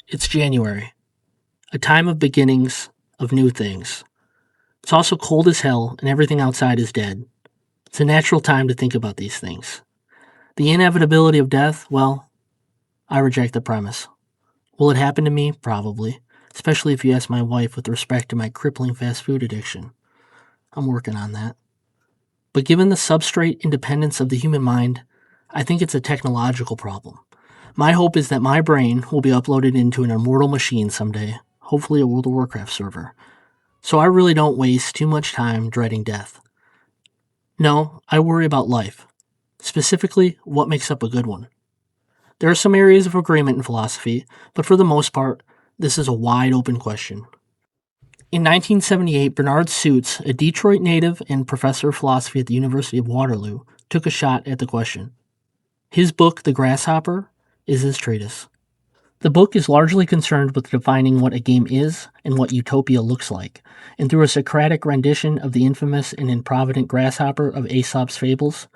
It's January, a time of beginnings, of new things. It's also cold as hell and everything outside is dead. It's a natural time to think about these things. The inevitability of death, well, I reject the premise. Will it happen to me? Probably. Especially if you ask my wife with respect to my crippling fast food addiction. I'm working on that. But given the substrate independence of the human mind, I think it's a technological problem. My hope is that my brain will be uploaded into an immortal machine someday, hopefully a World of Warcraft server. So I really don't waste too much time dreading death. No, I worry about life. Specifically, what makes up a good one. There are some areas of agreement in philosophy, but for the most part, this is a wide open question. In 1978, Bernard Suits, a Detroit native and professor of philosophy at the University of Waterloo, took a shot at the question. His book, The Grasshopper, is his treatise. The book is largely concerned with defining what a game is and what utopia looks like, and through a Socratic rendition of the infamous and improvident grasshopper of Aesop's fables,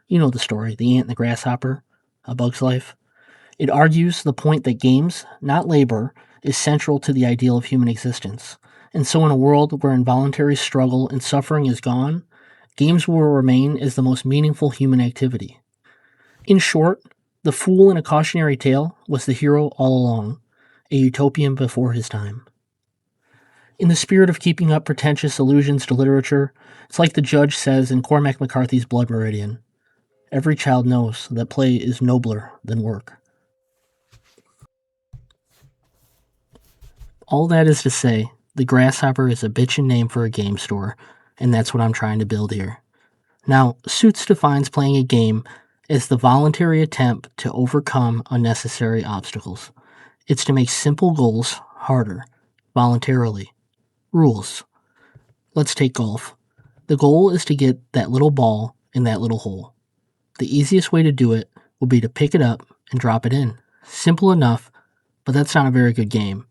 you know the story, the ant and the grasshopper, A Bug's Life, it argues the point that games, not labor, is central to the ideal of human existence. And so in a world where involuntary struggle and suffering is gone, games will remain as the most meaningful human activity. In short, the fool in A Cautionary Tale was the hero all along, a utopian before his time. In the spirit of keeping up pretentious allusions to literature, it's like the judge says in Cormac McCarthy's Blood Meridian, every child knows that play is nobler than work. All that is to say, the Grasshopper is a bitchin' name for a game store, and that's what I'm trying to build here. Now, Suits defines playing a game as the voluntary attempt to overcome unnecessary obstacles. It's to make simple goals harder, voluntarily. Rules. Let's take golf. The goal is to get that little ball in that little hole. The easiest way to do it will be to pick it up and drop it in. Simple enough, but that's not a very good game.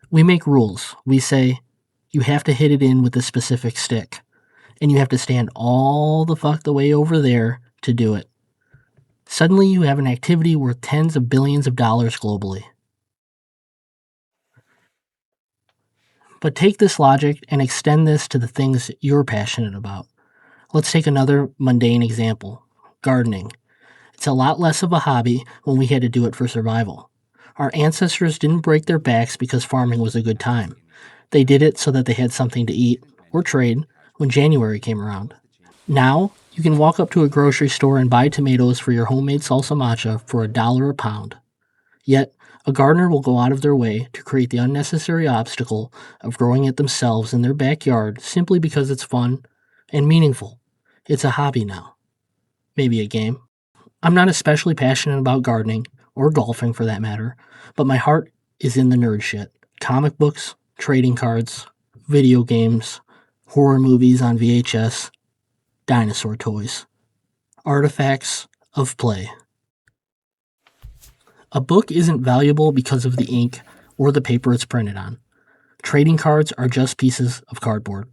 We make rules. We say, you have to hit it in with a specific stick, and you have to stand all the fuck the way over there to do it. Suddenly you have an activity worth tens of billions of dollars globally. But take this logic and extend this to the things you're passionate about. Let's take another mundane example, gardening. It's a lot less of a hobby when we had to do it for survival. Our ancestors didn't break their backs because farming was a good time. They did it so that they had something to eat, or trade, when January came around. Now, you can walk up to a grocery store and buy tomatoes for your homemade salsa matcha for $1 a pound. Yet, a gardener will go out of their way to create the unnecessary obstacle of growing it themselves in their backyard simply because it's fun and meaningful. It's a hobby now. Maybe a game. I'm not especially passionate about gardening, or golfing for that matter, but my heart is in the nerd shit. Comic books, trading cards, video games, horror movies on VHS, dinosaur toys, artifacts of play. A book isn't valuable because of the ink or the paper it's printed on. Trading cards are just pieces of cardboard.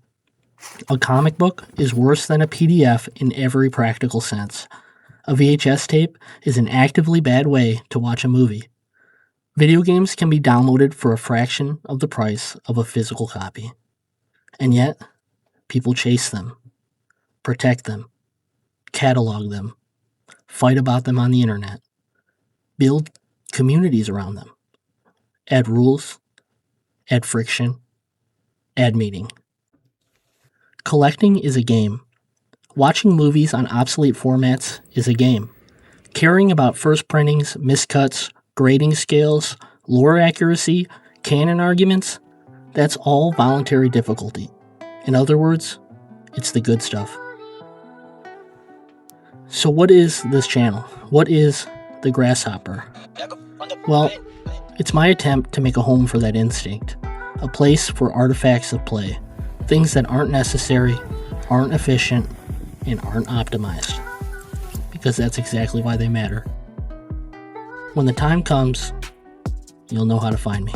A comic book is worse than a PDF in every practical sense. A VHS tape is an actively bad way to watch a movie. Video games can be downloaded for a fraction of the price of a physical copy. And yet, people chase them, protect them, catalog them, fight about them on the internet, build communities around them, add rules, add friction, add meaning. Collecting is a game. Watching movies on obsolete formats is a game. Caring about first printings, miscuts, grading scales, lore accuracy, canon arguments, that's all voluntary difficulty. In other words, it's the good stuff. So what is this channel? What is the Grasshopper? Well, it's my attempt to make a home for that instinct, a place for artifacts of play, things that aren't necessary, aren't efficient, and aren't optimized, because that's exactly why they matter. When the time comes, you'll know how to find me.